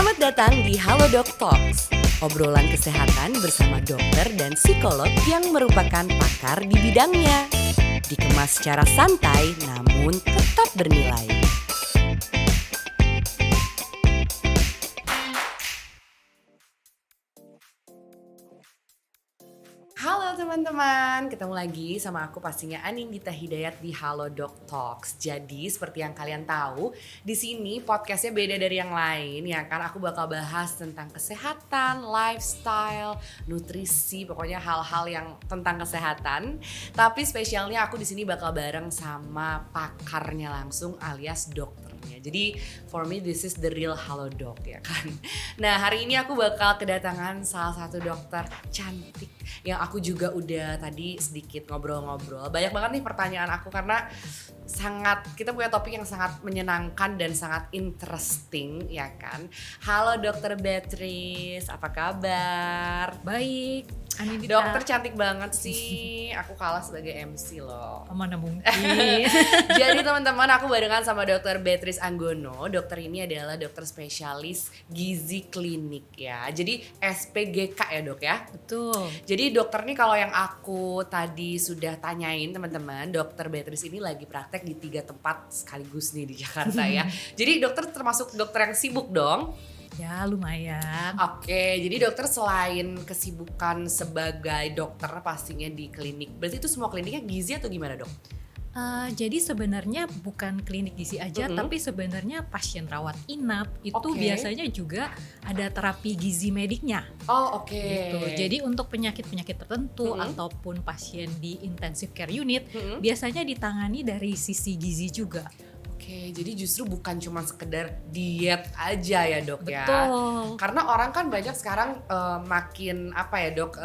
Selamat datang di Halodoc Talks, obrolan kesehatan bersama dokter dan psikolog yang merupakan pakar di bidangnya. Dikemas secara santai namun tetap bernilai. Halo teman-teman, ketemu lagi sama aku pastinya Anindita Hidayat di Halodoc Talks. Jadi seperti yang kalian tahu, di sini podcastnya beda dari yang lain ya kan. Aku bakal bahas tentang kesehatan, lifestyle, nutrisi, pokoknya hal-hal yang tentang kesehatan. Tapi spesialnya aku di sini bakal bareng sama pakarnya langsung alias dokternya. Jadi for me this is the real Halodoc ya kan. Nah hari ini aku bakal kedatangan salah satu dokter cantik yang aku juga udah tadi sedikit ngobrol-ngobrol. Banyak banget nih pertanyaan aku karena kita punya topik yang sangat menyenangkan dan sangat interesting ya kan. Halo Dokter Beatrice, apa kabar? Baik, Anindita. Dokter cantik banget sih, aku kalah sebagai MC loh. Mana mungkin. Jadi teman-teman, aku barengan sama Dokter Beatrice Anggono. Dokter ini adalah dokter spesialis gizi klinik ya. Jadi SPGK ya dok ya? Betul. Jadi dokter nih kalau yang aku tadi sudah tanyain teman-teman, Dokter Beatrice ini lagi praktek di 3 tempat sekaligus nih di Jakarta ya. Jadi dokter termasuk dokter yang sibuk dong? Ya lumayan. Oke, jadi dokter selain kesibukan sebagai dokter pastinya di klinik, berarti itu semua kliniknya gizi atau gimana dok? Jadi sebenarnya bukan klinik gizi aja, tapi sebenarnya pasien rawat inap itu biasanya juga ada terapi gizi mediknya. Oh oke. Gitu. Jadi untuk penyakit-penyakit tertentu ataupun pasien di intensive care unit biasanya ditangani dari sisi gizi juga. Oke, jadi justru bukan cuma sekedar diet aja ya dok ya. Betul. Karena orang kan banyak sekarang makin apa ya dok,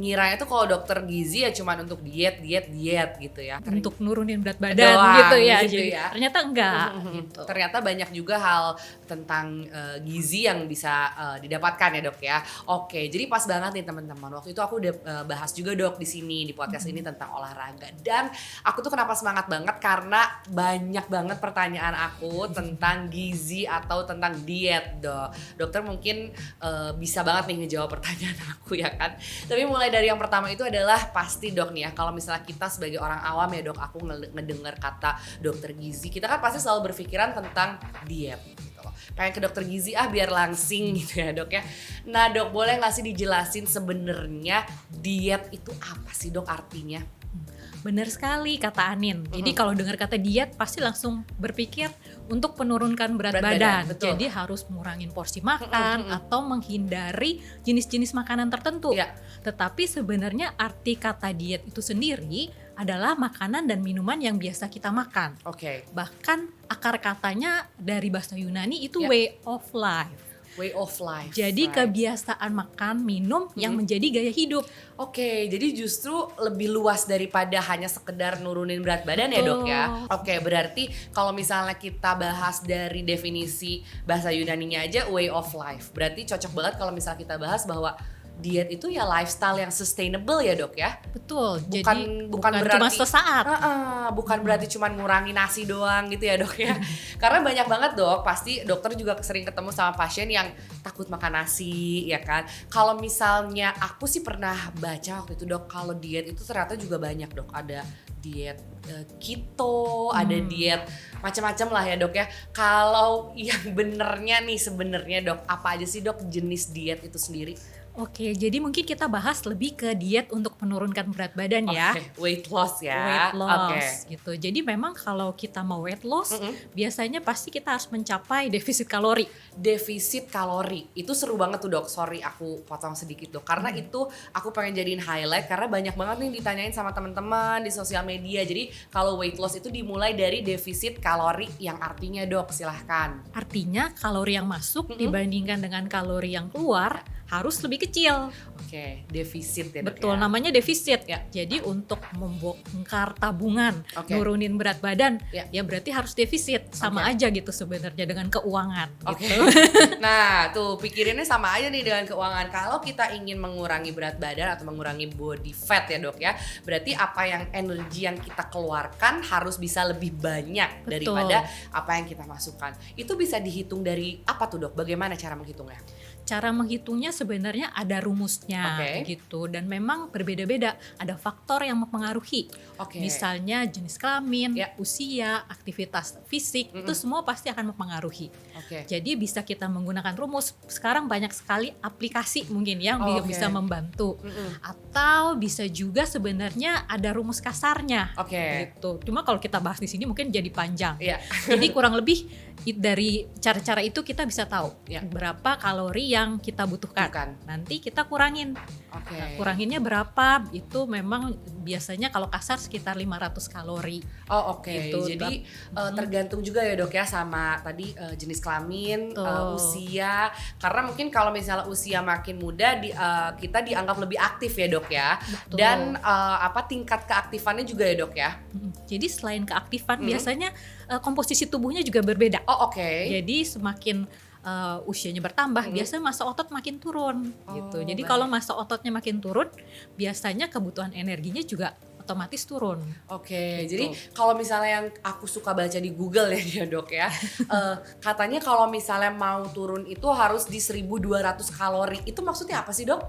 ngiranya tuh kalau dokter gizi ya cuma untuk diet gitu ya. Untuk nurunin berat badan doang, gitu ya. gitu Jadi ya. ternyata enggak gitu. Ternyata banyak juga hal tentang gizi yang bisa didapatkan ya dok ya. Oke, jadi pas banget nih teman-teman. Waktu itu aku udah bahas juga dok di sini di podcast ini tentang olahraga. Dan aku tuh kenapa semangat banget karena banyak banget pertanyaan aku tentang gizi atau tentang diet dok. Dokter mungkin bisa banget nih ngejawab pertanyaan aku ya kan. Tapi mulai dari yang pertama itu adalah pasti dok nih ya, kalau misalnya kita sebagai orang awam ya dok, aku ngedengar kata dokter gizi, kita kan pasti selalu berpikiran tentang diet gitu loh. Pengen ke dokter gizi biar langsing gitu ya dok ya. Nah dok, boleh gak sih dijelasin sebenarnya diet itu apa sih dok artinya? Benar sekali kata Anin. Jadi kalau dengar kata diet pasti langsung berpikir untuk menurunkan berat badan. Jadi harus ngurangin porsi makan atau menghindari jenis-jenis makanan tertentu. Ya. Tetapi sebenarnya arti kata diet itu sendiri adalah makanan dan minuman yang biasa kita makan. Oke. Bahkan akar katanya dari bahasa Yunani itu way of life. Way of life. Jadi kebiasaan makan, minum yang menjadi gaya hidup. Oke, jadi justru lebih luas daripada hanya sekedar nurunin berat badan. Betul. Ya dok ya. Oke, berarti kalau misalnya kita bahas dari definisi bahasa Yunaninya aja way of life, berarti cocok banget kalau misalnya kita bahas bahwa diet itu ya lifestyle yang sustainable ya dok ya. Betul. Bukan berarti cuma sesaat. Bukan berarti cuma ngurangi nasi doang gitu ya dok ya. Karena banyak banget dok, pasti dokter juga sering ketemu sama pasien yang takut makan nasi ya kan. Kalau misalnya aku sih pernah baca waktu itu dok, kalau diet itu ternyata juga banyak dok. Ada diet keto, ada diet macam-macam lah ya dok ya. Kalau yang benernya nih sebenarnya dok, apa aja sih dok jenis diet itu sendiri? Oke, jadi mungkin kita bahas lebih ke diet untuk menurunkan berat badan ya. Weight loss ya. Weight loss gitu. Jadi memang kalau kita mau weight loss, biasanya pasti kita harus mencapai defisit kalori. Defisit kalori, itu seru banget tuh dok. Sorry aku potong sedikit dok, karena itu aku pengen jadiin highlight karena banyak banget nih ditanyain sama teman-teman di sosial media. Jadi kalau weight loss itu dimulai dari defisit kalori yang artinya dok, silahkan. Artinya kalori yang masuk dibandingkan dengan kalori yang keluar harus lebih kecil. Oke, defisit ya, Dok. Betul, ya? namanya defisit. Ya. Jadi untuk membongkar tabungan, Oke. nurunin berat badan, Ya. ya berarti harus defisit. Sama Oke. aja gitu sebenarnya dengan keuangan. Oke. Gitu. Nah, tuh pikirinnya sama aja nih dengan keuangan. Kalau kita ingin mengurangi berat badan atau mengurangi body fat ya, Dok ya. Berarti apa yang energi yang kita keluarkan harus bisa lebih banyak Betul. daripada apa yang kita masukkan. Itu bisa dihitung dari apa tuh, Dok? Bagaimana cara menghitungnya? Cara menghitungnya sebenarnya ada rumusnya Oke. gitu, dan memang berbeda-beda. Ada faktor yang mempengaruhi. Oke. Misalnya jenis kelamin, Ya. usia, aktivitas fisik, itu semua pasti akan mempengaruhi. Oke. Jadi bisa kita menggunakan rumus. Sekarang banyak sekali aplikasi mungkin yang Oh, oke. bisa membantu. Mm-mm. Atau bisa juga sebenarnya ada rumus kasarnya. Oke. Gitu. Cuma kalau kita bahas di sini mungkin jadi panjang. Iya. Jadi kurang lebih dari cara-cara itu kita bisa tahu Ya. berapa kalori yang kita butuhkan. Bukan. Nanti kita kurangin. Oke. Nah, kuranginnya berapa? Itu memang biasanya kalau kasar sekitar 500 kalori. Oh, oke. Gitu, Jadi tergantung juga ya, Dok ya, sama tadi jenis kelamin, Betul. usia. Karena mungkin kalau misalnya usia makin muda kita dianggap lebih aktif ya, Dok ya. Betul. Dan tingkat keaktifannya juga ya, Dok ya. Jadi selain keaktifan biasanya komposisi tubuhnya juga berbeda. Oh, oke. Jadi semakin usianya bertambah, biasanya massa otot makin turun gitu. Jadi baik. kalau massa ototnya makin turun, biasanya kebutuhan energinya juga otomatis turun. Oke, Gitu. jadi kalau misalnya yang aku suka baca di Google ya Dok ya, katanya kalau misalnya mau turun itu harus di 1.200 kalori. Itu maksudnya apa sih, Dok?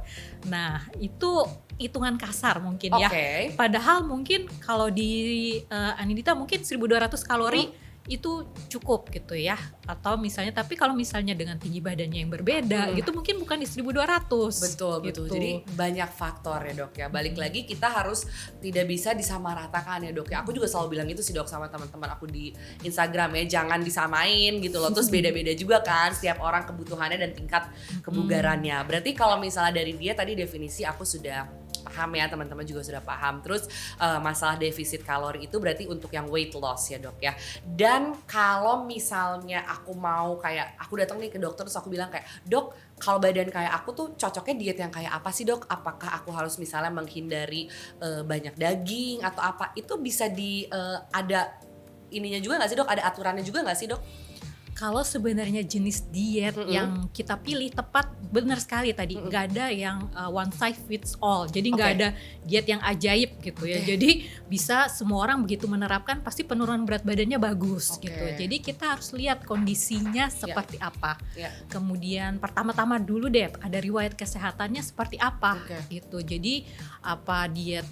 Nah, itu hitungan kasar mungkin ya. Oke. Padahal mungkin kalau di Anindita mungkin 1.200 kalori itu cukup gitu ya. Atau misalnya, tapi kalau misalnya dengan tinggi badannya yang berbeda gitu mungkin bukan di 1.200. Betul, betul. Gitu. Jadi banyak faktor ya, Dok ya. Balik lagi kita harus tidak bisa disamaratakan ya, Dok ya. Aku juga selalu bilang itu sih, Dok, sama teman-teman aku di Instagram ya, jangan disamain gitu loh. Terus beda-beda juga kan setiap orang kebutuhannya dan tingkat kebugarannya. Berarti kalau misalnya dari dia tadi definisi aku sudah paham ya, teman-teman juga sudah paham. Terus masalah defisit kalori itu berarti untuk yang weight loss ya, Dok ya. Dan kalau misalnya aku mau kayak aku datang nih ke dokter terus aku bilang kayak, "Dok, kalau badan kayak aku tuh cocoknya diet yang kayak apa sih, Dok? Apakah aku harus misalnya menghindari banyak daging atau apa?" Itu bisa ada ininya juga nggak sih, Dok? Ada aturannya juga nggak sih, Dok? Kalau sebenarnya jenis diet yang kita pilih tepat, benar sekali tadi, nggak ada yang one size fits all. Jadi nggak Oke. ada diet yang ajaib gitu ya. Jadi bisa semua orang begitu menerapkan pasti penurunan berat badannya bagus Oke. gitu. Jadi kita harus lihat kondisinya seperti apa. Ya. Kemudian pertama-tama dulu deh ada riwayat kesehatannya seperti apa Oke. gitu. Jadi apa diet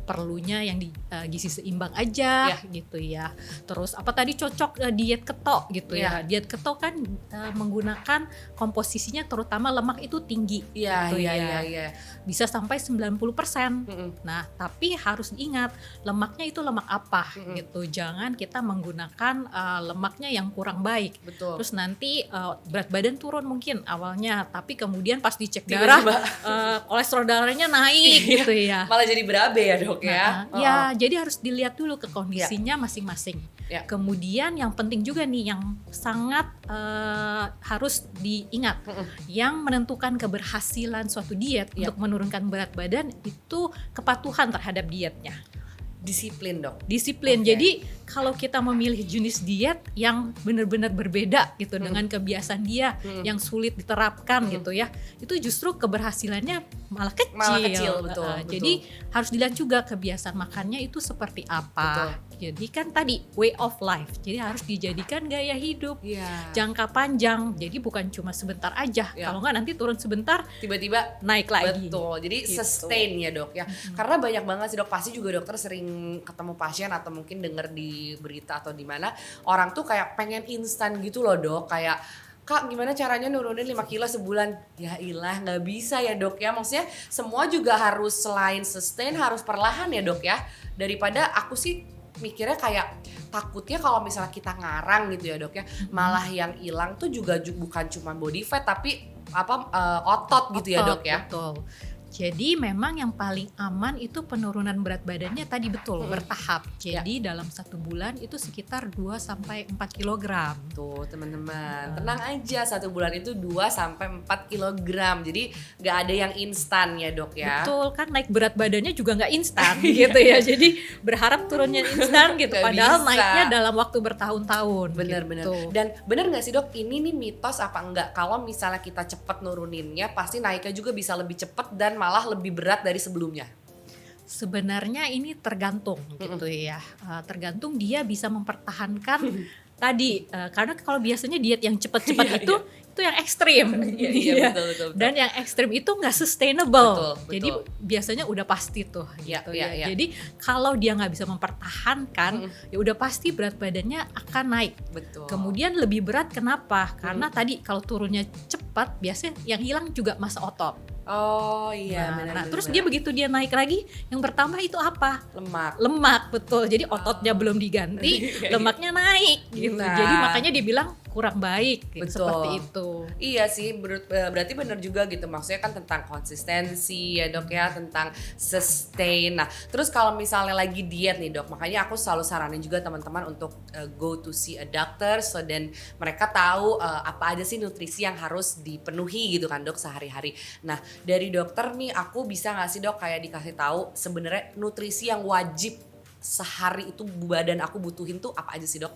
perlunya yang gizi seimbang aja gitu ya. Terus apa tadi cocok diet keto gitu ya. Diet keto kan menggunakan komposisinya terutama lemak itu tinggi. Iya, gitu iya, ya. iya. Bisa sampai 90%. Nah, tapi harus diingat lemaknya itu lemak apa gitu. Jangan kita menggunakan lemaknya yang kurang baik. Betul. Terus nanti berat badan turun mungkin awalnya, tapi kemudian pas dicek darah kolesterol darahnya naik gitu ya. Malah jadi berabe ya, Dok ya. Nah, ya, jadi harus dilihat dulu ke kondisinya masing-masing. Ya. Kemudian yang penting juga nih yang sangat harus diingat, yang menentukan keberhasilan suatu diet untuk menurunkan berat badan itu kepatuhan terhadap dietnya. Disiplin, Dok. Disiplin. Oke. Jadi kalau kita memilih jenis diet yang benar-benar berbeda gitu dengan kebiasaan dia yang sulit diterapkan gitu ya, itu justru keberhasilannya malah kecil. Malah kecil, betul, betul. Jadi harus dilihat juga kebiasaan makannya itu seperti apa. Jadi kan tadi way of life. Jadi harus dijadikan gaya hidup Iya. jangka panjang. Jadi bukan cuma sebentar aja. Ya. Kalau nggak nanti turun sebentar Tiba-tiba naik lagi. betul, jadi Gitu. sustain ya, Dok ya. Karena banyak banget sih, Dok, pasti juga dokter sering ketemu pasien atau mungkin denger di berita atau di mana orang tuh kayak pengen instan gitu loh, Dok. Kayak, "Kak, gimana caranya nurunin 5 kilo sebulan?" Ya ilah, nggak bisa ya, Dok ya. Maksudnya semua juga harus selain sustain harus perlahan ya, Dok ya. Daripada aku sih mikirnya kayak takutnya kalau misalnya kita ngarang gitu ya, Dok ya, malah yang hilang tuh juga bukan cuma body fat tapi otot gitu ya, Dok ya. Betul. Jadi memang yang paling aman itu penurunan berat badannya tadi betul bertahap. Jadi dalam 1 bulan itu sekitar 2 sampai 4 kilogram. Tuh teman-teman, tenang aja 1 bulan itu 2 sampai 4 kilogram. Jadi nggak ada yang instan ya dok ya. Betul, kan naik berat badannya juga nggak instan gitu ya. Jadi berharap turunnya instan gitu. Nggak Padahal bisa. naiknya dalam waktu bertahun-tahun. Bener-bener. Gitu. Dan bener nggak sih dok, ini nih mitos apa enggak? Kalau misalnya kita cepet nuruninnya, pasti naiknya juga bisa lebih cepet dan malah lebih berat dari sebelumnya. Sebenarnya ini tergantung gitu ya. Tergantung dia bisa mempertahankan tadi karena kalau biasanya diet yang cepat-cepat itu yang ekstrim. Iya, betul. Dan yang ekstrim itu nggak sustainable. Betul. Jadi biasanya udah pasti tuh Iya, gitu iya, ya. iya. Jadi kalau dia nggak bisa mempertahankan ya udah pasti berat badannya akan naik. Betul. Kemudian lebih berat kenapa? Karena tadi kalau turunnya cepat biasanya yang hilang juga massa otot. Oh iya, Nah, benar. terus dia begitu dia naik lagi, yang bertambah itu apa? lemak. Lemak, betul. Jadi ototnya belum diganti, lemaknya naik gitu. Nah. Jadi makanya dia bilang kurang baik gitu, Betul. seperti itu. Iya sih, berarti benar juga gitu. Maksudnya kan tentang konsistensi ya dok ya, tentang sustain. Nah, terus kalau misalnya lagi diet nih dok, makanya aku selalu saranin juga teman-teman untuk go to see a doctor, so dan mereka tahu apa aja sih nutrisi yang harus dipenuhi gitu kan dok sehari-hari. Nah, dari dokter nih aku bisa nggak sih dok kayak dikasih tahu sebenarnya nutrisi yang wajib sehari itu badan aku butuhin tuh apa aja sih dok?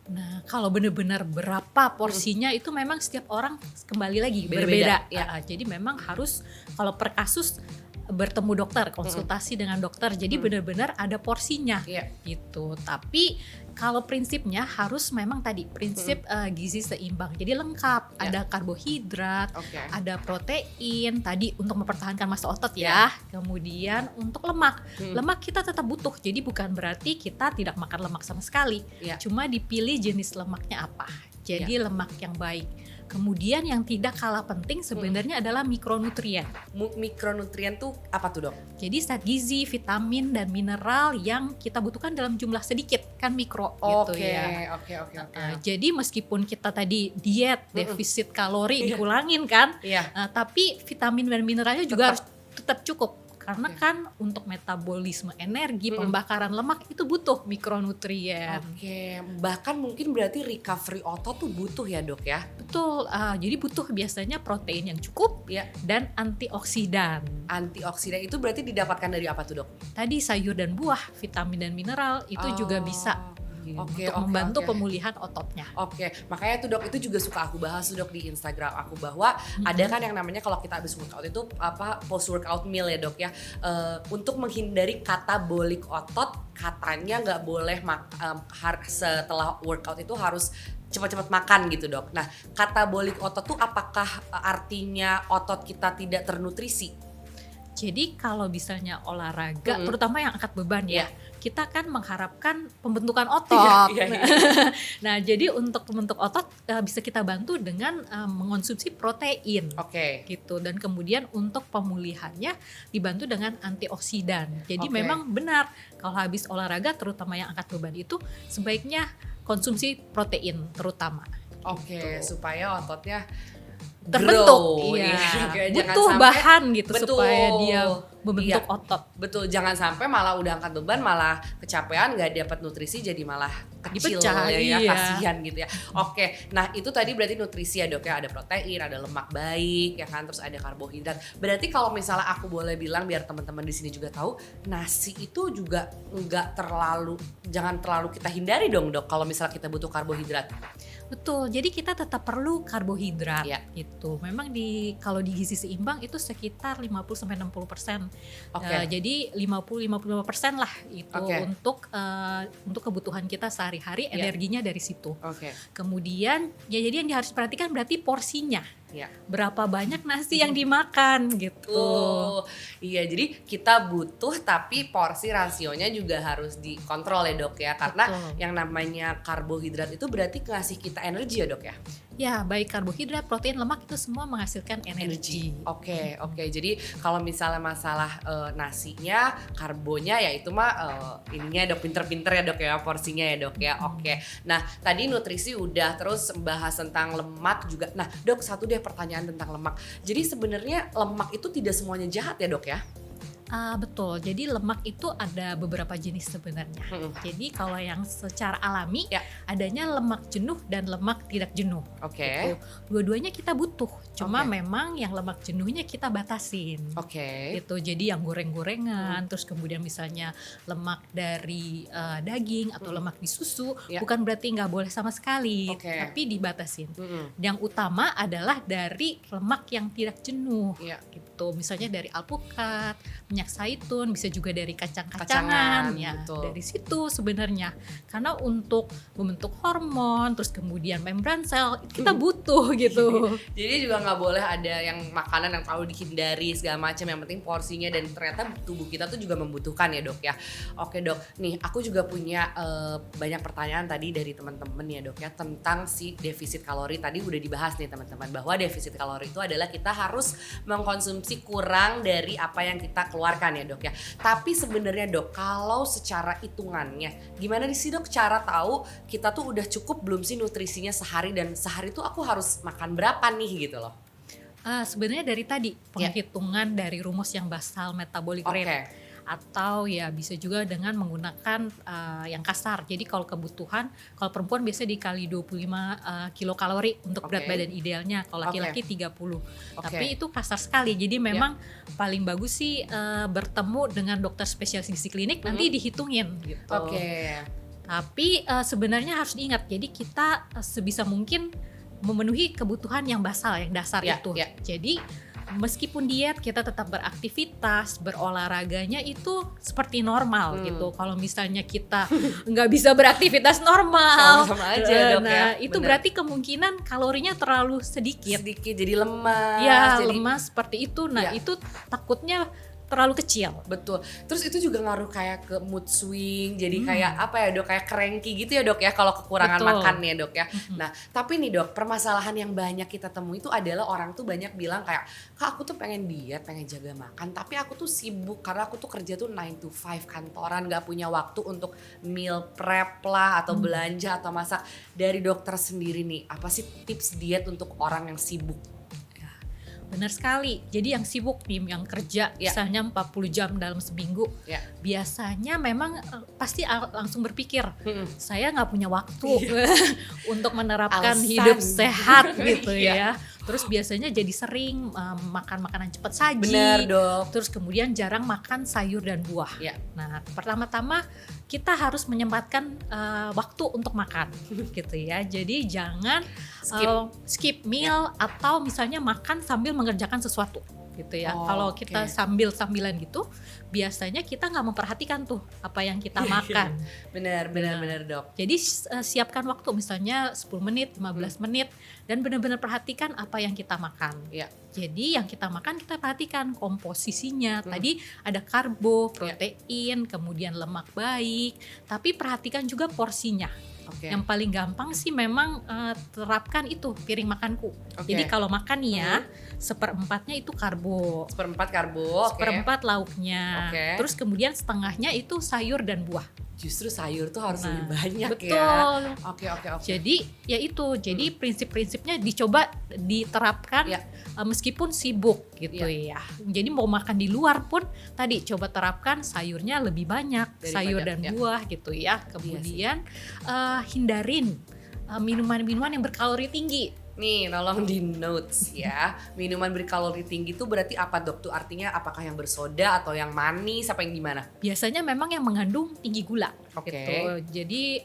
Nah, kalau benar-benar berapa porsinya itu memang setiap orang kembali lagi Berbeda, berbeda. Ya, jadi memang harus kalau per kasus bertemu dokter, konsultasi dengan dokter. Jadi benar-benar ada porsinya Iya. gitu. Tapi kalau prinsipnya harus memang tadi prinsip gizi seimbang. Jadi lengkap, Ya. ada karbohidrat, Oke. ada protein tadi untuk mempertahankan massa otot ya. Kemudian untuk lemak, lemak kita tetap butuh. Jadi bukan berarti kita tidak makan lemak sama sekali. Ya. Cuma dipilih jenis lemaknya apa. Jadi lemak yang baik. Kemudian yang tidak kalah penting sebenarnya adalah mikronutrien. Mikronutrien tuh apa tuh dok? Jadi zat gizi, vitamin dan mineral yang kita butuhkan dalam jumlah sedikit kan mikro gitu ya. Oke. Jadi meskipun kita tadi diet, defisit kalori dikurangin kan, tapi vitamin dan mineralnya juga harus tetap cukup. Karena kan untuk metabolisme energi, pembakaran lemak itu butuh mikronutrien. Oke, bahkan mungkin berarti recovery otot tuh butuh ya dok ya? Betul, jadi butuh biasanya protein yang cukup Ya. dan antioksidan. Antioksidan itu berarti didapatkan dari apa tuh dok? Tadi sayur dan buah, vitamin dan mineral itu juga bisa Oke, untuk membantu oke. pemulihan ototnya. Oke, makanya tuh dok itu juga suka aku bahas tuh dok di Instagram aku bahwa ada kan yang namanya kalau kita habis workout itu apa post workout meal ya dok ya. Untuk menghindari katabolik otot katanya nggak boleh setelah workout itu harus cepat-cepat makan gitu dok. Nah katabolik otot tuh apakah artinya otot kita tidak ternutrisi? Jadi kalau misalnya olahraga, terutama yang angkat beban ya, kita kan mengharapkan pembentukan otot. Nah, jadi untuk membentuk otot bisa kita bantu dengan mengonsumsi protein. Oke. Gitu. Dan kemudian untuk pemulihannya dibantu dengan antioksidan. Jadi Oke. memang benar kalau habis olahraga, terutama yang angkat beban itu sebaiknya konsumsi protein terutama. Oke, supaya ototnya Terbentuk, grow. iya. Oke, jangan Butuh sampai- bahan gitu Betul. supaya dia membentuk Iya. otot. Betul, jangan sampai malah udah angkat beban malah kecapean nggak dapat nutrisi jadi malah kecil Dipecah, ya, iya. kasihan gitu ya. Oke, nah itu tadi berarti nutrisi ya dok ya, ada protein, ada lemak baik ya kan, terus ada karbohidrat. Berarti kalau misalnya aku boleh bilang biar teman-teman di sini juga tahu, nasi itu juga jangan terlalu kita hindari dong dok kalau misalnya kita butuh karbohidrat. Betul, jadi kita tetap perlu karbohidrat Iya. itu. Memang kalau di gizi seimbang itu sekitar 50-60%. Oke. Jadi 50-55% lah itu Oke. untuk kebutuhan kita sehari-hari, Iya. energinya dari situ. Oke. Kemudian ya jadi yang harus perhatikan berarti porsinya. Ya. Berapa banyak nasi yang dimakan gitu. Iya, jadi kita butuh tapi porsi rasionya juga harus dikontrol ya dok ya, karena Betul. yang namanya karbohidrat itu berarti ngasih kita energi ya dok ya. Ya, baik karbohidrat, protein, lemak itu semua menghasilkan energi. Oke. Jadi kalau misalnya masalah nasinya, karbonya ya itu mah ininya Dok, pinter-pinter ya Dok ya, porsinya ya Dok ya. Oke. Nah, tadi nutrisi udah, terus bahas tentang lemak juga. Nah, Dok, satu deh pertanyaan tentang lemak. Jadi sebenarnya lemak itu tidak semuanya jahat ya Dok ya? Betul, jadi lemak itu ada beberapa jenis sebenarnya. Jadi kalau yang secara alami adanya lemak jenuh dan lemak tidak jenuh. Oke. Gitu. Dua-duanya kita butuh, cuma memang yang lemak jenuhnya kita batasin. Oke. Gitu. Jadi yang goreng-gorengan, terus kemudian misalnya lemak dari daging atau lemak di susu, bukan berarti nggak boleh sama sekali, tapi dibatasin. Yang utama adalah dari lemak yang tidak jenuh. Gitu. Misalnya dari alpukat, minyak zaitun, bisa juga dari kacang-kacangan ya. Betul. Dari situ sebenarnya, karena untuk membentuk hormon, terus kemudian membran sel kita butuh gitu. Jadi juga nggak boleh ada yang makanan yang terlalu dihindari segala macam, yang penting porsinya, dan ternyata tubuh kita tuh juga membutuhkan ya Dok ya. Oke Dok, nih aku juga punya banyak pertanyaan tadi dari teman-teman ya Dok ya, tentang si defisit kalori. Tadi udah dibahas nih teman-teman, bahwa defisit kalori itu adalah kita harus mengkonsumsi kurang dari apa yang kita keluarkan ya Dok ya. Tapi sebenarnya Dok, kalau secara hitungannya gimana sih Dok cara tahu kita tuh udah cukup belum sih nutrisinya sehari, dan sehari tuh aku harus makan berapa nih gitu loh? Sebenarnya dari tadi penghitungan dari rumus yang basal metabolic rate. Atau ya bisa juga dengan menggunakan yang kasar. Jadi kalau kebutuhan, kalau perempuan biasanya dikali 25 kilokalori untuk berat badan idealnya, kalau laki-laki 30. Tapi itu kasar sekali. Jadi memang paling bagus sih bertemu dengan dokter spesialis gizi klinik, nanti dihitungin gitu. Tapi sebenarnya harus diingat, jadi kita sebisa mungkin memenuhi kebutuhan yang basal, yang dasar itu. Jadi meskipun diet, kita tetap beraktivitas, berolahraganya itu seperti normal gitu. Kalau misalnya kita nggak bisa beraktivitas normal, sama aja Dok ya. Itu berarti kemungkinan kalorinya terlalu sedikit. Jadi lemas. Ya, lemas seperti itu. Nah, itu takutnya terlalu kecil. Betul. Terus itu juga ngaruh kayak ke mood swing, jadi kayak apa ya Dok, kayak cranky gitu ya Dok ya kalau kekurangan makan ya Dok ya. Nah, tapi nih Dok, permasalahan yang banyak kita temui itu adalah orang tuh banyak bilang kayak, Kak aku tuh pengen diet, pengen jaga makan, tapi aku tuh sibuk karena aku tuh kerja tuh 9 to 5 kantoran, gak punya waktu untuk meal prep lah atau belanja atau masak. Dari dokter sendiri nih, apa sih tips diet untuk orang yang sibuk? Benar sekali. Jadi yang sibuk nih, yang kerja misalnya 40 jam dalam seminggu, biasanya memang pasti langsung berpikir, saya nggak punya waktu untuk menerapkan hidup sehat gitu ya. Terus biasanya jadi sering makan makanan cepat saji. Benar Dok. Terus kemudian jarang makan sayur dan buah. Nah, pertama-tama kita harus menyempatkan waktu untuk makan gitu ya. Jadi jangan skip meal atau misalnya makan sambil mengerjakan sesuatu gitu ya. Kalau kita sambil-sambilan gitu, biasanya kita nggak memperhatikan tuh apa yang kita makan. Benar Dok. Jadi siapkan waktu misalnya 10 menit, 15 menit, dan benar-benar perhatikan apa yang kita makan. Jadi yang kita makan kita perhatikan komposisinya. Tadi ada karbo, protein, kemudian lemak baik, tapi perhatikan juga porsinya. Yang paling gampang sih memang terapkan itu piring makanku. Jadi kalau makan nih ya, seperempatnya itu karbo. Seperempat lauknya. Terus kemudian setengahnya itu sayur dan buah. Justru sayur tuh harus lebih banyak betul. Ya. Oke. Jadi ya itu, jadi prinsip-prinsipnya dicoba diterapkan meskipun sibuk gitu ya. Jadi mau makan di luar pun tadi coba terapkan sayurnya lebih banyak, sayur dan buah gitu ya. Kemudian hindarin minuman-minuman yang berkalori tinggi. Nih, tolong di notes ya. Minuman berkalori tinggi itu berarti apa Dok? Tuh artinya apakah yang bersoda atau yang manis, apa yang gimana? Biasanya memang yang mengandung tinggi gula. Gitu. Jadi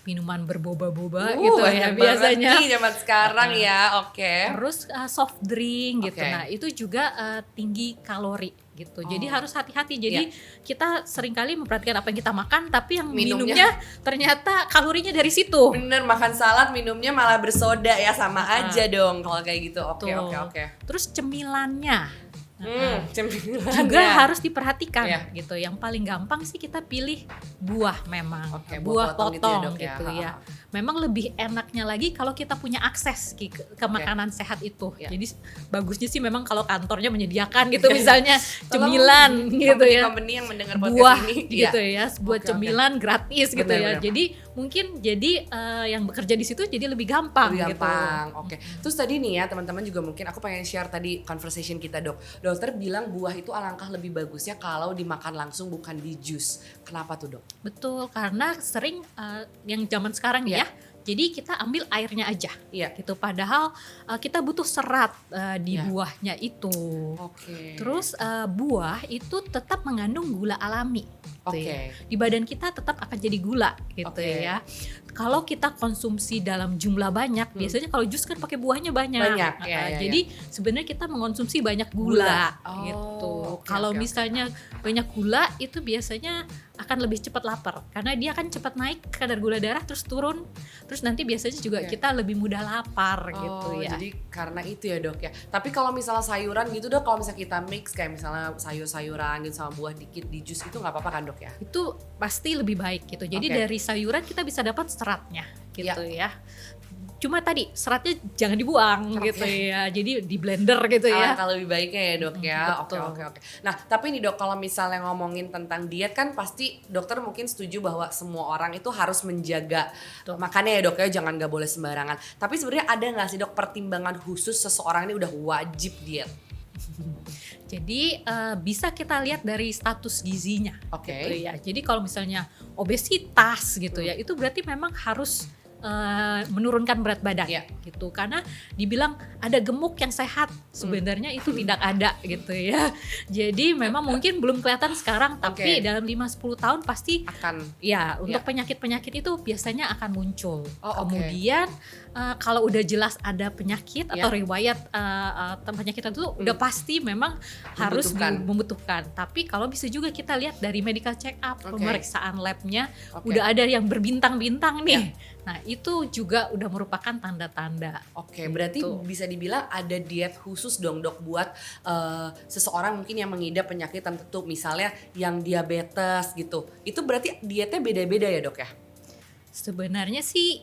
minuman berboba-boba gitu ya biasanya. Nih zaman sekarang ya. Terus soft drink gitu. Nah, itu juga tinggi kalori gitu. Jadi harus hati-hati. Jadi kita seringkali memperhatikan apa yang kita makan, tapi yang minumnya ternyata kalorinya dari situ. Bener, makan salad minumnya malah bersoda ya, sama aja dong kalau kayak gitu. Oke. Terus cemilannya. Cemilan juga ya. harus diperhatikan Iya. gitu. Yang paling gampang sih kita pilih buah memang, Oke, buah potong potong gitu ya, Dok, gitu ya. ya. Memang lebih enaknya lagi kalau kita punya akses ke makanan sehat itu. Iya. Jadi bagusnya sih memang kalau kantornya menyediakan gitu misalnya cemilan Tolong gitu ya. company yang mendengar podcast Buah ini gitu iya. ya, buat Oke, oke. cemilan gratis gitu ya. Benar-benar. Jadi mungkin yang bekerja di situ jadi lebih gampang, Lebih gitu. gampang. Oke. Terus tadi nih ya teman-teman juga mungkin aku pengen share tadi conversation kita, Dok. Dokter bilang buah itu alangkah lebih bagusnya kalau dimakan langsung bukan di jus. Kenapa tuh, Dok? Betul, karena sering yang zaman sekarang nih Iya. ya. Jadi kita ambil airnya aja Iya. gitu. Padahal kita butuh serat di Iya. buahnya itu. Oke. Terus buah itu tetap mengandung gula alami. Gitu Oke. ya. Di badan kita tetap akan jadi gula gitu Oke. ya. Kalau kita konsumsi dalam jumlah banyak, biasanya kalau jus kan pakai buahnya banyak. Banyak, ya, ya, Jadi sebenarnya kita mengonsumsi banyak gula, Gula. Oh, gitu. oke, Kalau oke, oke. misalnya banyak gula itu biasanya akan lebih cepat lapar karena dia akan cepat naik kadar gula darah terus turun, terus nanti biasanya juga Oke. kita lebih mudah lapar gitu Oh, ya. jadi karena itu ya, Dok ya. Tapi kalau misalnya sayuran gitu, Dok, kalau misalnya kita mix kayak misalnya sayur-sayuran gitu sama buah dikit di jus itu nggak apa-apa kan, Dok ya? Itu pasti lebih baik gitu. Jadi Oke. dari sayuran kita bisa dapat seratnya gitu ya. Cuma tadi seratnya jangan dibuang Oke. gitu ya. Jadi di blender gitu ya. Alangkah lebih baiknya ya, Dok ya. Oke, Betul. oke. Nah, tapi nih, Dok, kalau misalnya ngomongin tentang diet kan pasti dokter mungkin setuju bahwa semua orang itu harus menjaga Betul. makannya ya, Dok ya, jangan nggak boleh sembarangan. Tapi sebenarnya ada nggak sih, Dok, pertimbangan khusus seseorang ini udah wajib diet? Jadi bisa kita lihat dari status gizinya Oke. gitu ya. Jadi kalau misalnya obesitas gitu ya, itu berarti memang harus menurunkan berat badan Iya. gitu. Karena dibilang ada gemuk yang sehat, sebenarnya itu tidak ada gitu ya. Jadi memang mungkin belum kelihatan sekarang, Oke. tapi dalam 5-10 tahun pasti Akan ya, untuk Ya. penyakit-penyakit itu biasanya akan muncul. Oh, oke. Kemudian kalau udah jelas ada penyakit atau Ya. riwayat penyakit itu udah pasti memang harus membutuhkan. Tapi kalau bisa juga kita lihat dari medical check up, Oke. pemeriksaan labnya Oke. udah ada yang berbintang-bintang nih. Ya. Nah itu juga udah merupakan tanda-tanda. Oke, berarti Gitu. bisa dibilang ada diet khusus dong, Dok, buat seseorang mungkin yang mengidap penyakit tertentu, misalnya yang diabetes gitu. Itu berarti dietnya beda-beda ya, Dok ya? Sebenarnya sih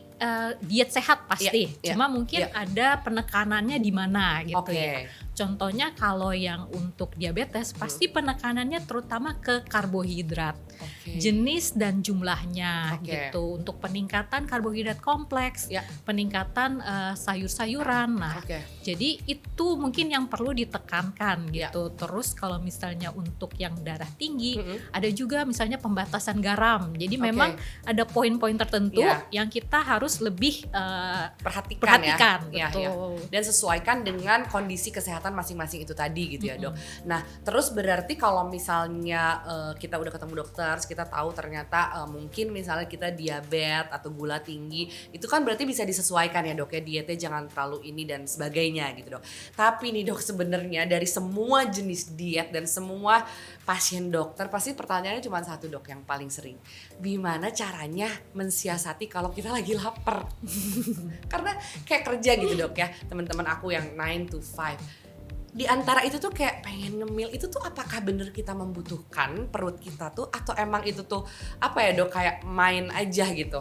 diet sehat pasti, Iya, cuma mungkin iya. ada penekanannya di mana gitu Oke. ya. Contohnya kalau yang untuk diabetes pasti penekanannya terutama ke karbohidrat, Oke. jenis dan jumlahnya Oke. gitu. Untuk peningkatan karbohidrat kompleks, Ya. peningkatan sayur-sayuran. Nah, Oke. jadi itu mungkin yang perlu ditekankan Ya. gitu. Terus kalau misalnya untuk yang darah tinggi, Mm-mm. ada juga misalnya pembatasan garam. Jadi Oke. memang ada poin-poin tertentu Ya. yang kita harus lebih Perhatikan ya. betul. Dan sesuaikan dengan kondisi kesehatan masing-masing itu tadi gitu ya, Dok. Nah, terus berarti kalau misalnya kita udah ketemu dokter, terus kita tahu ternyata mungkin misalnya kita diabetes atau gula tinggi, itu kan berarti bisa disesuaikan ya, Dok ya, dietnya jangan terlalu ini dan sebagainya gitu, Dok. Tapi nih, Dok, sebenarnya dari semua jenis diet dan semua pasien dokter pasti pertanyaannya cuma satu, Dok, yang paling sering. Gimana caranya mensiasati kalau kita lagi lapar? Karena kayak kerja gitu, Dok ya, teman-teman aku yang 9 to 5. Di antara itu tuh kayak pengen ngemil, itu tuh apakah bener kita membutuhkan perut kita tuh, atau emang itu tuh apa ya, Dok, kayak main aja gitu?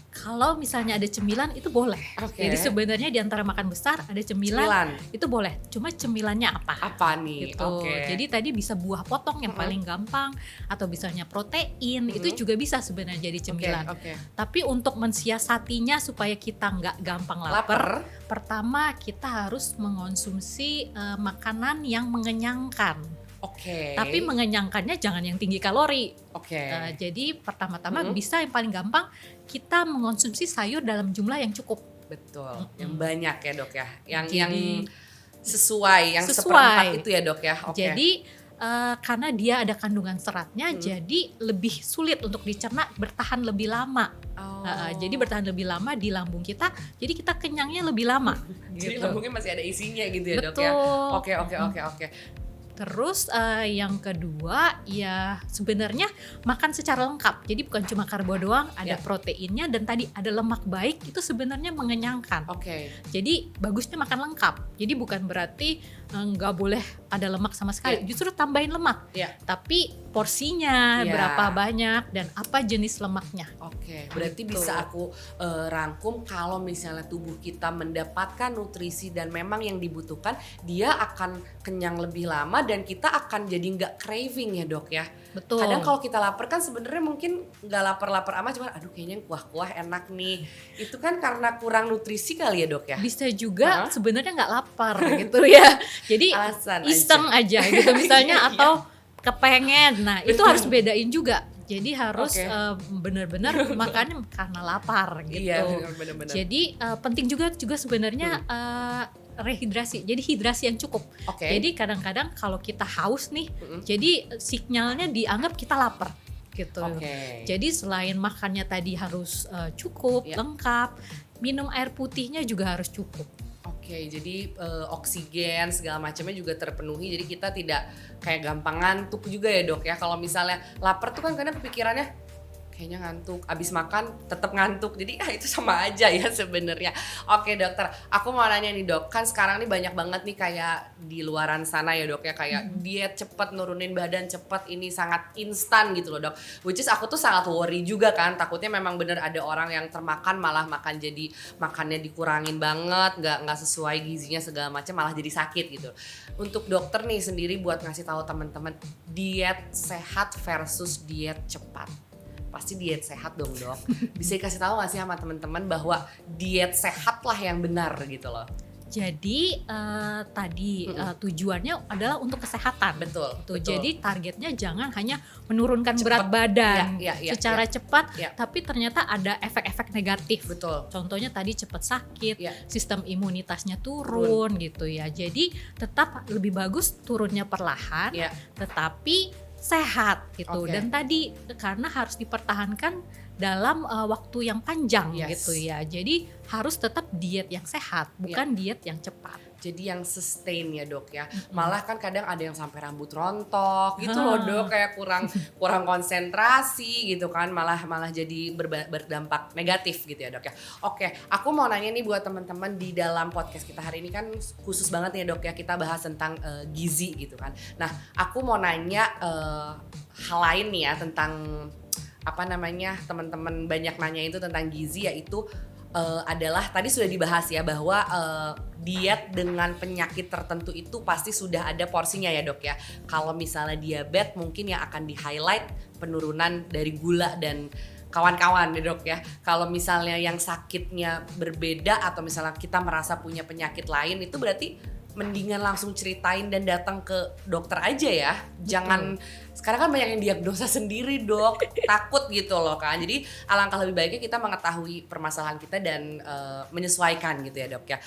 Kalau misalnya ada cemilan itu boleh. Oke. Jadi sebenarnya di antara makan besar ada cemilan, Cemilan. itu boleh. Cuma cemilannya apa? Apa nih? Gitu. Oke. Jadi tadi bisa buah potong yang paling gampang, atau misalnya protein, itu juga bisa sebenarnya jadi cemilan. Oke. Tapi untuk mensiasatinya supaya kita nggak gampang lapar, pertama kita harus mengonsumsi makanan yang mengenyangkan. Oke. Tapi mengenyangkannya jangan yang tinggi kalori. Oke. Jadi pertama-tama bisa yang paling gampang kita mengonsumsi sayur dalam jumlah yang cukup. Betul. Yang banyak ya, Dok ya. Yang Jadi- sesuai, yang Sesuai. seperempat itu ya, Dok ya. Oke. Jadi karena dia ada kandungan seratnya, jadi lebih sulit untuk dicerna, bertahan lebih lama. Oh. Jadi bertahan lebih lama di lambung kita, jadi kita kenyangnya lebih lama. Jadi gitu. lambungnya masih ada isinya gitu ya, Dok ya. Betul. Oke. Terus yang kedua ya sebenarnya makan secara lengkap. Jadi bukan cuma karbo doang, ada proteinnya dan tadi ada lemak baik, itu sebenarnya mengenyangkan. Jadi bagusnya makan lengkap. Jadi bukan berarti nggak boleh ada lemak sama sekali. Justru tambahin lemak. Tapi porsinya berapa banyak dan apa jenis lemaknya. Berarti bisa aku rangkum kalau misalnya tubuh kita mendapatkan nutrisi dan memang yang dibutuhkan, dia akan kenyang lebih lama dan kita akan jadi nggak craving ya dok ya. Betul. Kadang kalau kita lapar kan sebenarnya mungkin nggak lapar-lapar amat, cuman aduh kayaknya kuah-kuah enak nih. Itu kan karena kurang nutrisi kali ya dok ya. Bisa juga sebenarnya nggak lapar gitu ya. Jadi iseng aja gitu misalnya atau kepengen. Nah itu harus bedain juga. Jadi harus benar-benar makannya karena lapar gitu. Bener-bener. Jadi penting juga sebenarnya rehidrasi. Jadi hidrasi yang cukup. Jadi kadang-kadang kalau kita haus nih, jadi sinyalnya dianggap kita lapar gitu. Jadi selain makannya tadi harus cukup, lengkap, minum air putihnya juga harus cukup. Jadi oksigen segala macamnya juga terpenuhi. Jadi kita tidak kayak gampang ngantuk juga ya dok ya. Kalau misalnya lapar tuh kan kadang kepikirannya kayaknya ngantuk, abis makan tetap ngantuk, jadi itu sama aja ya sebenarnya. Dokter, aku mau nanya nih dok, kan sekarang nih banyak banget nih kayak di luaran sana ya dok ya, kayak diet cepet, nurunin badan cepet, ini sangat instan gitu loh dok. Which is aku tuh sangat worry juga kan, takutnya memang bener ada orang yang termakan malah makan jadi makannya dikurangin banget, nggak sesuai gizinya segala macam, malah jadi sakit gitu. Untuk dokter nih sendiri buat ngasih tahu teman-teman diet sehat versus diet cepat. Pasti diet sehat dong dok. Bisa dikasih tahu nggak sih sama teman-teman bahwa diet sehat lah yang benar gitu loh. Jadi tadi tujuannya adalah untuk kesehatan. Betul. Jadi targetnya jangan hanya menurunkan berat badan secara cepat, tapi ternyata ada efek-efek negatif. Betul. Contohnya tadi cepat sakit, sistem imunitasnya turun gitu ya. Jadi tetap lebih bagus turunnya perlahan, tetapi sehat gitu. Dan tadi karena harus dipertahankan dalam waktu yang panjang gitu ya. Jadi harus tetap diet yang sehat, bukan diet yang cepat. Jadi yang sustain ya dok ya. Malah kan kadang ada yang sampai rambut rontok gitu loh dok, kayak kurang konsentrasi gitu kan, malah jadi berdampak negatif gitu ya dok ya. Aku mau nanya nih buat teman-teman di dalam podcast kita hari ini kan khusus banget nih dok ya, kita bahas tentang gizi gitu kan. Nah aku mau nanya hal lain nih ya tentang teman-teman banyak nanya itu tentang gizi, yaitu adalah tadi sudah dibahas ya bahwa diet dengan penyakit tertentu itu pasti sudah ada porsinya ya dok ya. Kalau misalnya diabetes mungkin yang akan di-highlight penurunan dari gula dan kawan-kawan ya dok ya. Kalau misalnya yang sakitnya berbeda atau misalnya kita merasa punya penyakit lain, itu berarti mendingan langsung ceritain dan datang ke dokter aja ya. Jangan, sekarang kan banyak yang diagnosa sendiri dok, takut gitu loh kan. Jadi alangkah lebih baiknya kita mengetahui permasalahan kita dan menyesuaikan gitu ya dok ya.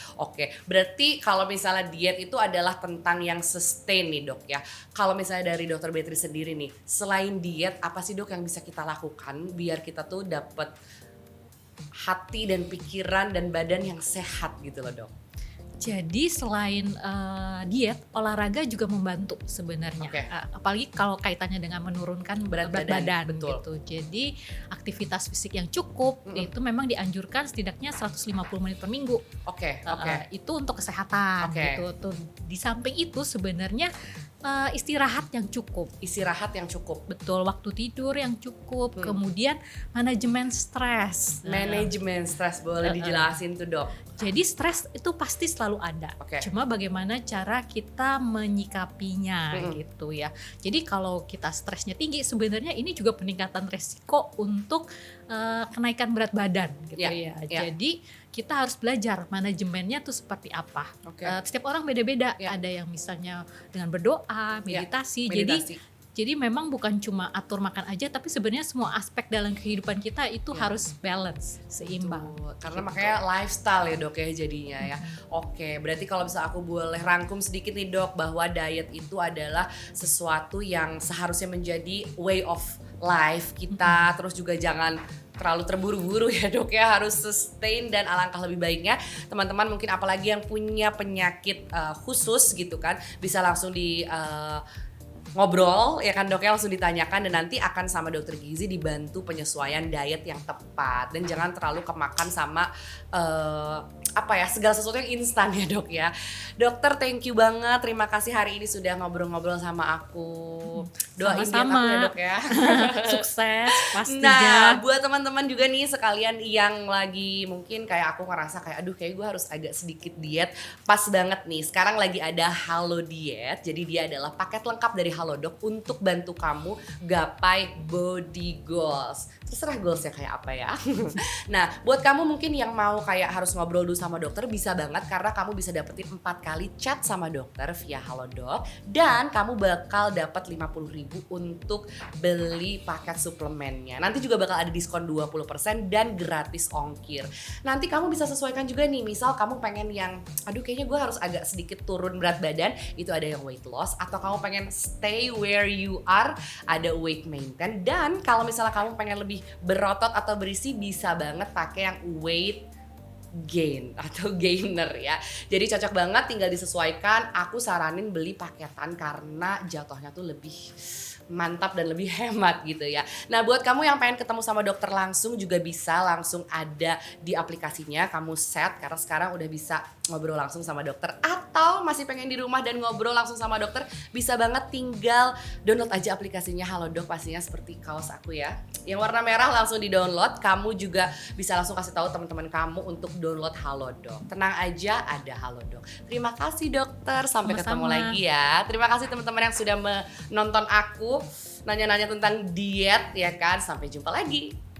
Berarti kalau misalnya diet itu adalah tentang yang sustain nih dok ya. Kalau misalnya dari dokter Beatrice sendiri nih, selain diet apa sih dok yang bisa kita lakukan biar kita tuh dapet hati dan pikiran dan badan yang sehat gitu loh dok? Jadi selain diet, olahraga juga membantu sebenarnya. Apalagi kalau kaitannya dengan menurunkan berat badan gitu. Jadi aktivitas fisik yang cukup itu memang dianjurkan setidaknya 150 menit per minggu. Itu untuk kesehatan gitu. Tuh, di samping itu sebenarnya istirahat yang cukup. Betul, waktu tidur yang cukup. Kemudian manajemen stres. Boleh dijelasin tuh dok? Jadi stres itu pasti selalu ada. Cuma bagaimana cara kita menyikapinya gitu ya. Jadi kalau kita stresnya tinggi, sebenarnya ini juga peningkatan resiko untuk kenaikan berat badan gitu ya. Jadi kita harus belajar manajemennya tuh seperti apa. Setiap orang beda-beda. Ada yang misalnya dengan berdoa, meditasi. Jadi memang bukan cuma atur makan aja, tapi sebenarnya semua aspek dalam kehidupan kita itu harus balance, seimbang. Karena makanya lifestyle ya dok ya jadinya ya. Berarti kalau bisa aku boleh rangkum sedikit nih dok, bahwa diet itu adalah sesuatu yang seharusnya menjadi way of life kita, terus juga jangan terlalu terburu-buru ya dok ya, harus sustain dan alangkah lebih baiknya teman-teman mungkin apalagi yang punya penyakit khusus gitu kan bisa langsung di ngobrol ya kan dok ya, langsung ditanyakan dan nanti akan sama dokter gizi dibantu penyesuaian diet yang tepat dan jangan terlalu kemakan sama segala sesuatu yang instan ya dok ya. Dokter thank you banget, terima kasih hari ini sudah ngobrol-ngobrol sama aku. Doain diet aku ya dok ya. Sukses pastinya. Nah buat teman-teman juga nih sekalian yang lagi mungkin kayak aku ngerasa kayak aduh kayak gue harus agak sedikit diet, pas banget nih sekarang lagi ada Halo Diet. Jadi dia adalah paket lengkap dari Halodoc untuk bantu kamu gapai body goals. Terserah goalsnya kayak apa ya. Nah buat kamu mungkin yang mau kayak harus ngobrol dulu sama dokter bisa banget karena kamu bisa dapetin 4 kali chat sama dokter via Halodoc dan kamu bakal dapat 50.000 untuk beli paket suplemennya. Nanti juga bakal ada diskon 20% dan gratis ongkir. Nanti kamu bisa sesuaikan juga nih, misal kamu pengen yang aduh kayaknya gue harus agak sedikit turun berat badan, itu ada yang weight loss, atau kamu pengen stay where you are, ada weight maintain. Dan kalau misalnya kamu pengen lebih berotot atau berisi bisa banget pakai yang weight gain atau gainer ya. Jadi cocok banget, tinggal disesuaikan. Aku saranin beli paketan karena jatuhnya tuh lebih mantap dan lebih hemat gitu ya. Nah buat kamu yang pengen ketemu sama dokter langsung juga bisa langsung ada di aplikasinya, kamu set karena sekarang udah bisa ngobrol langsung sama dokter, atau masih pengen di rumah dan ngobrol langsung sama dokter bisa banget tinggal download aja aplikasinya Halodoc, pastinya seperti kaos aku ya yang warna merah, langsung di download. Kamu juga bisa langsung kasih tahu teman-teman kamu untuk download Halodoc. Tenang aja ada Halodoc. Terima kasih dokter, sampai ketemu lagi ya. Terima kasih teman-teman yang sudah menonton aku nanya-nanya tentang diet ya kan. Sampai jumpa lagi.